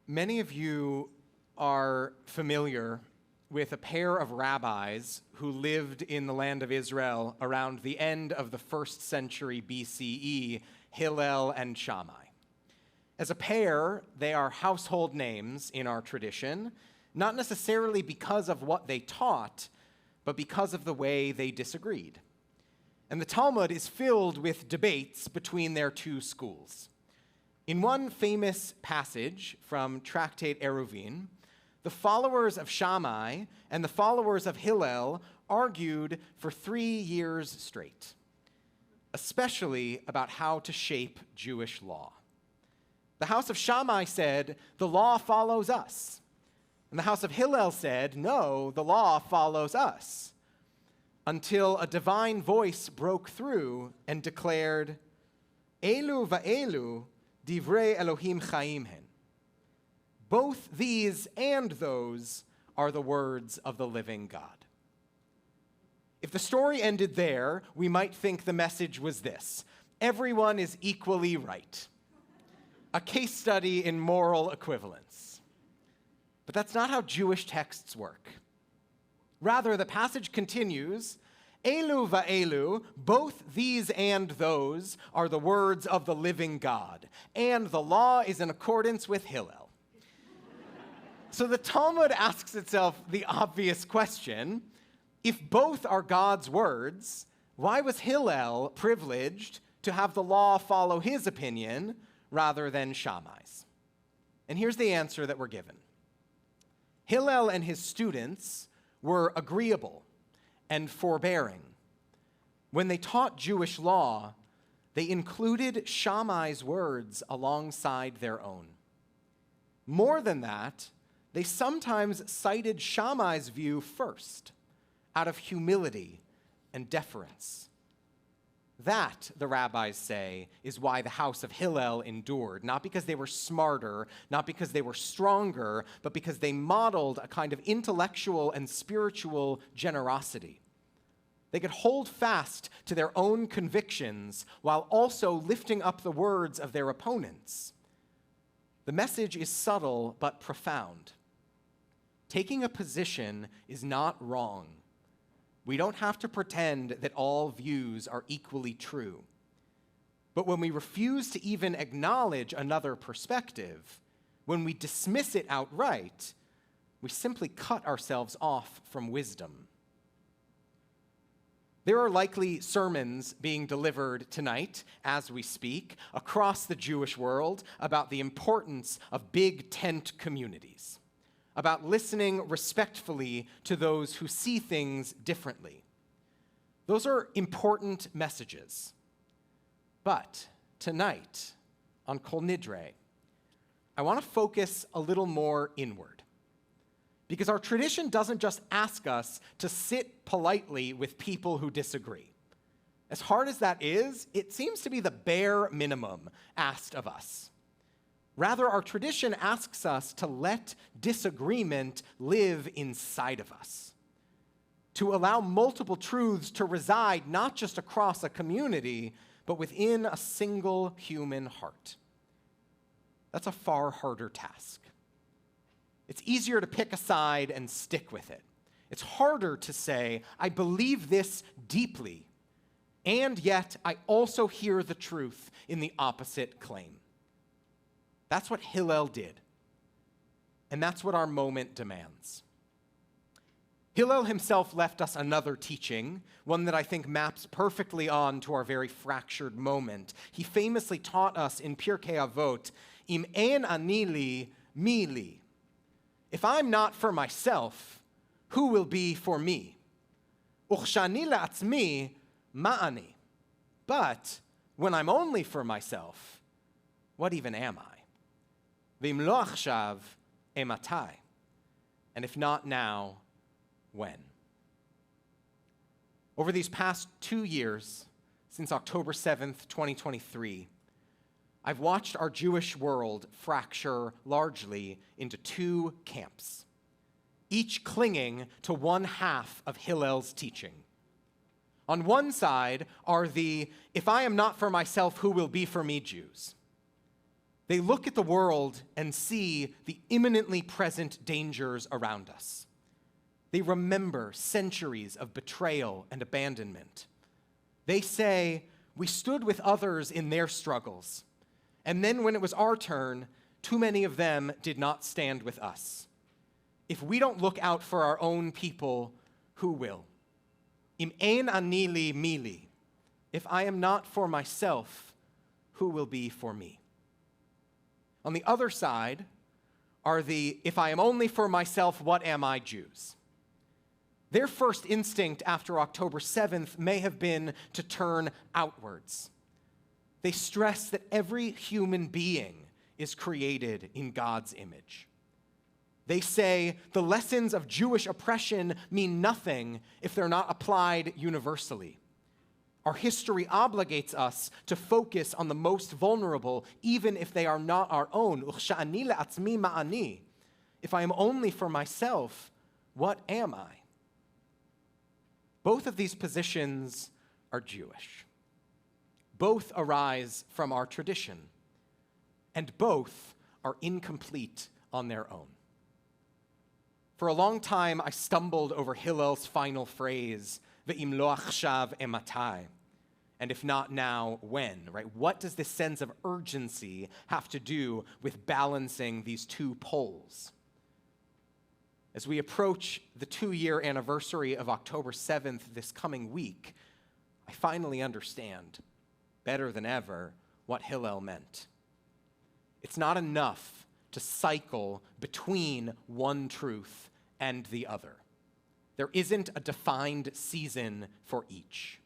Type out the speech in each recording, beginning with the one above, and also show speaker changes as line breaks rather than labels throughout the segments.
Many of you are familiar with a pair of rabbis who lived in the land of Israel around the end of the 1st century BCE, Hillel and Shammai. As a pair, they are household names in our tradition, not necessarily because of what they taught, but because of the way they disagreed. And the Talmud is filled with debates between their two schools. In one famous passage from Tractate Eruvin, the followers of Shammai and the followers of Hillel argued for 3 years straight, especially about how to shape Jewish law. The house of Shammai said, the law follows us. And the house of Hillel said, no, the law follows us. Until a divine voice broke through and declared, Elu va'elu divrei Elohim chaim hen. Both these and those are the words of the living God. If the story ended there, we might think the message was this: everyone is equally right. A case study in moral equivalence. But that's not how Jewish texts work. Rather, the passage continues, Elu va'elu, both these and those are the words of the living God, and the law is in accordance with Hillel. So the Talmud asks itself the obvious question, if both are God's words, why was Hillel privileged to have the law follow his opinion rather than Shammai's? And here's the answer that we're given. Hillel and his students were agreeable and forbearing. When they taught Jewish law, they included Shammai's words alongside their own. More than that, they sometimes cited Shammai's view first, out of humility and deference. That, the rabbis say, is why the house of Hillel endured, not because they were smarter, not because they were stronger, but because they modeled a kind of intellectual and spiritual generosity. They could hold fast to their own convictions while also lifting up the words of their opponents. The message is subtle but profound. Taking a position is not wrong. We don't have to pretend that all views are equally true. But when we refuse to even acknowledge another perspective, when we dismiss it outright, we simply cut ourselves off from wisdom. There are likely sermons being delivered tonight, as we speak, across the Jewish world about the importance of big tent communities, about listening respectfully to those who see things differently. Those are important messages. But tonight, on Kol Nidre, I want to focus a little more inward. Because our tradition doesn't just ask us to sit politely with people who disagree. As hard as that is, it seems to be the bare minimum asked of us. Rather, our tradition asks us to let disagreement live inside of us, to allow multiple truths to reside not just across a community, but within a single human heart. That's a far harder task. It's easier to pick a side and stick with it. It's harder to say, I believe this deeply, and yet I also hear the truth in the opposite claim. That's what Hillel did, and that's what our moment demands. Hillel himself left us another teaching, one that I think maps perfectly on to our very fractured moment. He famously taught us in Pirkei Avot, Im ein ani li, mi li. If I'm not for myself, who will be for me? Uchshani la'atzmi, ma'ani. But when I'm only for myself, what even am I? V'im lo achshav, ematai. And if not now, when? Over these past 2 years, since October 7th, 2023, I've watched our Jewish world fracture largely into two camps, each clinging to one half of Hillel's teaching. On one side are the, if I am not for myself, who will be for me Jews? They look at the world and see the imminently present dangers around us. They remember centuries of betrayal and abandonment. They say, we stood with others in their struggles, and then when it was our turn, too many of them did not stand with us. If we don't look out for our own people, who will? Im ein ani li mili. If I am not for myself, who will be for me? On the other side are the, if I am only for myself, what am I Jews? Their first instinct after October 7th may have been to turn outwards. They stress that every human being is created in God's image. They say the lessons of Jewish oppression mean nothing if they're not applied universally. Our history obligates us to focus on the most vulnerable, even if they are not our own. If I am only for myself, what am I? Both of these positions are Jewish. Both arise from our tradition, and both are incomplete on their own. For a long time, I stumbled over Hillel's final phrase, Ve'im lo achshav ematai. And if not now, when, right? What does this sense of urgency have to do with balancing these two poles? As we approach the 2-year anniversary of October 7th this coming week, I finally understand, better than ever, what Hillel meant. It's not enough to cycle between one truth and the other. There isn't a defined season for each.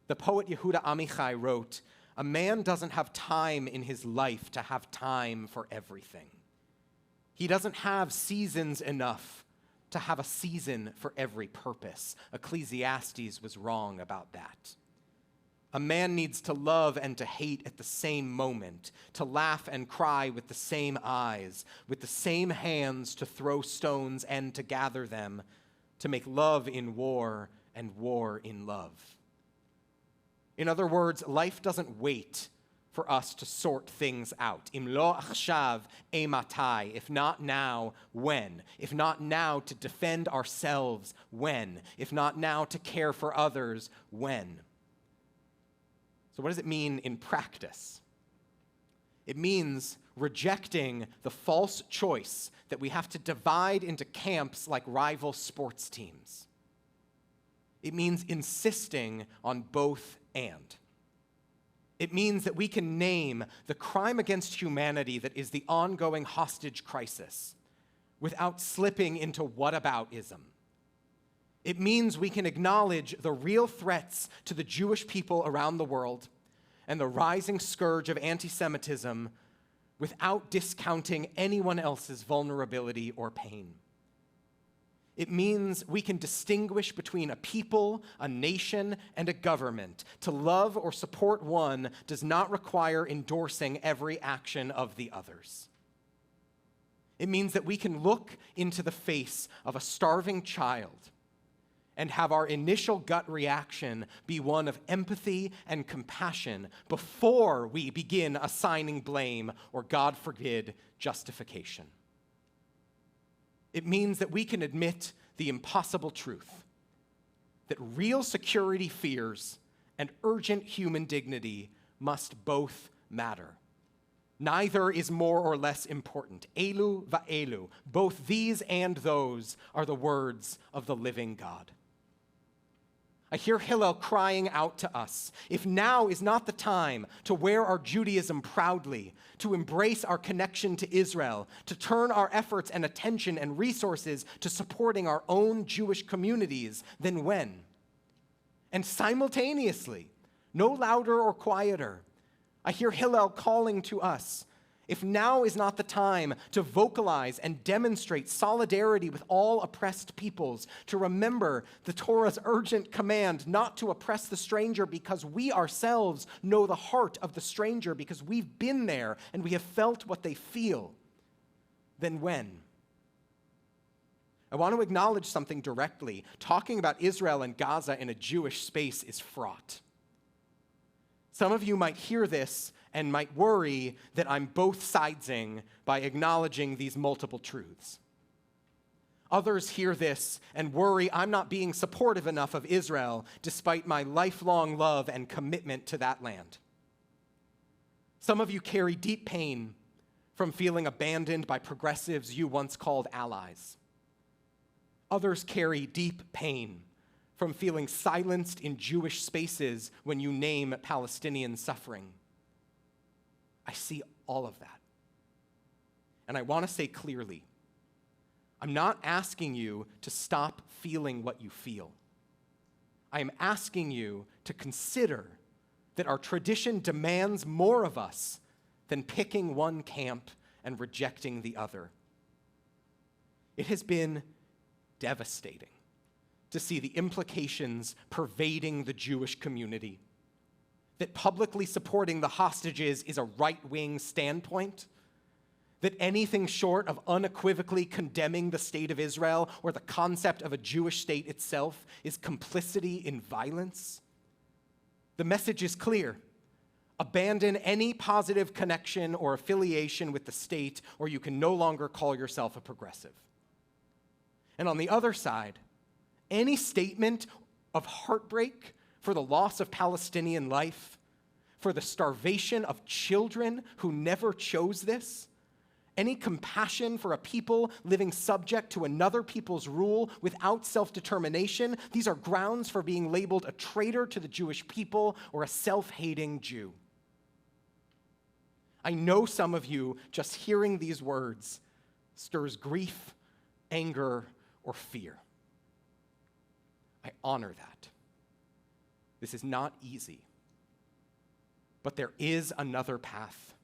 The poet Yehuda Amichai wrote, "A man doesn't have time in his life to have time for everything. He doesn't have seasons enough to have a season for every purpose." Ecclesiastes was wrong about that. A man needs to love and to hate at the same moment, to laugh and cry with the same eyes, with the same hands to throw stones and to gather them, to make love in war and war in love. In other words, life doesn't wait for us to sort things out. Im lo achshav ematai. If not now, when? If not now to defend ourselves, when? If not now to care for others, when? So what does it mean in practice? It means rejecting the false choice that we have to divide into camps like rival sports teams. It means insisting on both and. It means that we can name the crime against humanity that is the ongoing hostage crisis without slipping into whataboutism. It means we can acknowledge the real threats to the Jewish people around the world and the rising scourge of anti-Semitism without discounting anyone else's vulnerability or pain. It means we can distinguish between a people, a nation, and a government. To love or support one does not require endorsing every action of the others. It means that we can look into the face of a starving child and have our initial gut reaction be one of empathy and compassion before we begin assigning blame or, God forbid, justification. It means that we can admit the impossible truth that real security fears and urgent human dignity must both matter. Neither is more or less important. Elu va'elu, both these and those are the words of the living God. I hear Hillel crying out to us, if now is not the time to wear our Judaism proudly, to embrace our connection to Israel, to turn our efforts and attention and resources to supporting our own Jewish communities, then when? And simultaneously, no louder or quieter, I hear Hillel calling to us, if now is not the time to vocalize and demonstrate solidarity with all oppressed peoples, to remember the Torah's urgent command not to oppress the stranger because we ourselves know the heart of the stranger because we've been there and we have felt what they feel, then when? I want to acknowledge something directly. Talking about Israel and Gaza in a Jewish space is fraught. Some of you might hear this and might worry that I'm both sidesing by acknowledging these multiple truths. Others hear this and worry I'm not being supportive enough of Israel despite my lifelong love and commitment to that land. Some of you carry deep pain from feeling abandoned by progressives you once called allies. Others carry deep pain from feeling silenced in Jewish spaces when you name Palestinian suffering. I see all of that. And I want to say clearly, I'm not asking you to stop feeling what you feel. I am asking you to consider that our tradition demands more of us than picking one camp and rejecting the other. It has been devastating to see the implications pervading the Jewish community, that publicly supporting the hostages is a right-wing standpoint, that anything short of unequivocally condemning the state of Israel or the concept of a Jewish state itself is complicity in violence. The message is clear. Abandon any positive connection or affiliation with the state, or you can no longer call yourself a progressive. And on the other side, any statement of heartbreak for the loss of Palestinian life, for the starvation of children who never chose this, any compassion for a people living subject to another people's rule without self-determination, these are grounds for being labeled a traitor to the Jewish people or a self-hating Jew. I know some of you, just hearing these words, stirs grief, anger, or fear. I honor that. This is not easy. But there is another path.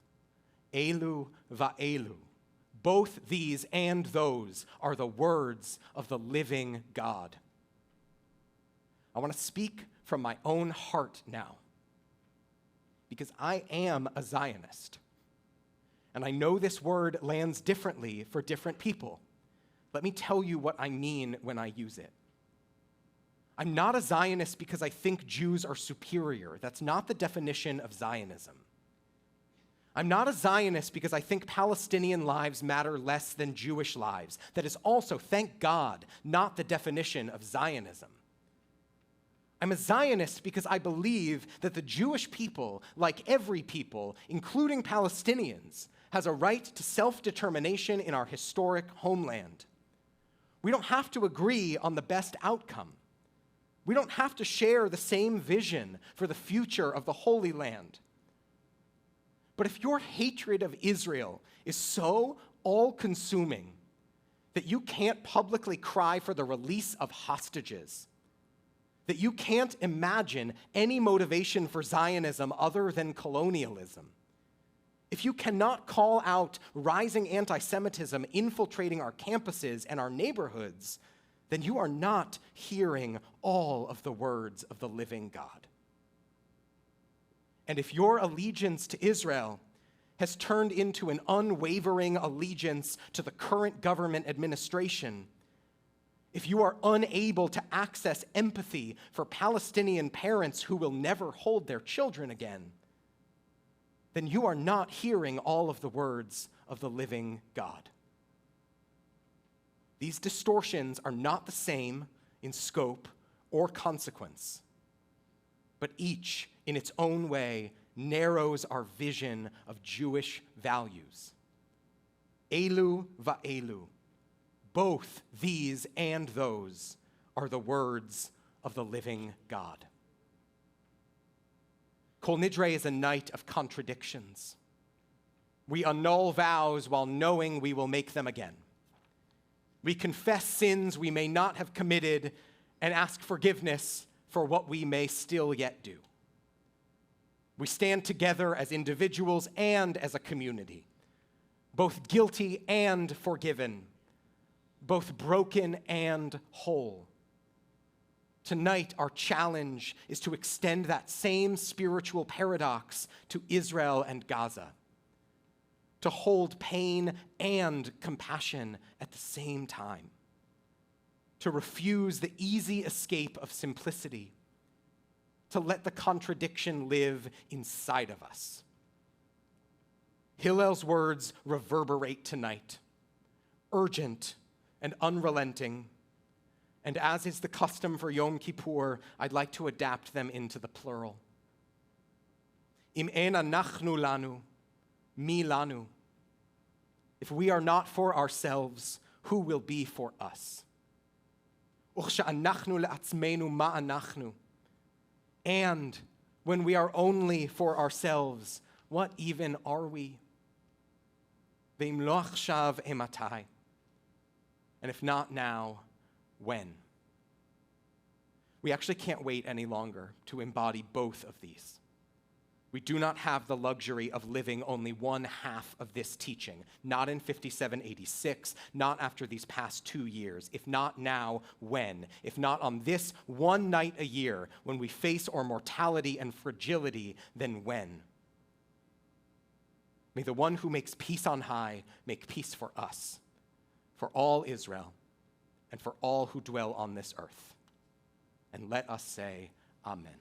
Elu va'elu. Both these and those are the words of the living God. I want to speak from my own heart now, because I am a Zionist. And I know this word lands differently for different people. Let me tell you what I mean when I use it. I'm not a Zionist because I think Jews are superior. That's not the definition of Zionism. I'm not a Zionist because I think Palestinian lives matter less than Jewish lives. That is also, thank God, not the definition of Zionism. I'm a Zionist because I believe that the Jewish people, like every people, including Palestinians, has a right to self-determination in our historic homeland. We don't have to agree on the best outcome. We don't have to share the same vision for the future of the Holy Land. But if your hatred of Israel is so all-consuming that you can't publicly cry for the release of hostages, that you can't imagine any motivation for Zionism other than colonialism, if you cannot call out rising anti-Semitism infiltrating our campuses and our neighborhoods, then you are not hearing all of the words of the living God. And if your allegiance to Israel has turned into an unwavering allegiance to the current government administration, if you are unable to access empathy for Palestinian parents who will never hold their children again, then you are not hearing all of the words of the living God. These distortions are not the same in scope or consequence, but each, in its own way, narrows our vision of Jewish values. Elu va'elu. Both these and those are the words of the living God. Kol Nidre is a night of contradictions. We annul vows while knowing we will make them again. We confess sins we may not have committed and ask forgiveness for what we may still yet do. We stand together as individuals and as a community, both guilty and forgiven, both broken and whole. Tonight, our challenge is to extend that same spiritual paradox to Israel and Gaza, to hold pain and compassion at the same time, to refuse the easy escape of simplicity, to let the contradiction live inside of us. Hillel's words reverberate tonight, urgent and unrelenting. And as is the custom for Yom Kippur, I'd like to adapt them into the plural. Im en anachnu lanu, mi lanu. If we are not for ourselves, who will be for us? Uchsha'anachnu le'atzmenu ma anachnu. And when we are only for ourselves, what even are we? Ve'im lo achshav ematai. And if not now, when? We actually can't wait any longer to embody both of these. We do not have the luxury of living only one half of this teaching, not in 5786, not after these past 2 years. If not now, when? If not on this one night a year when we face our mortality and fragility, then when? May the one who makes peace on high make peace for us, for all Israel, and for all who dwell on this earth. And let us say, Amen.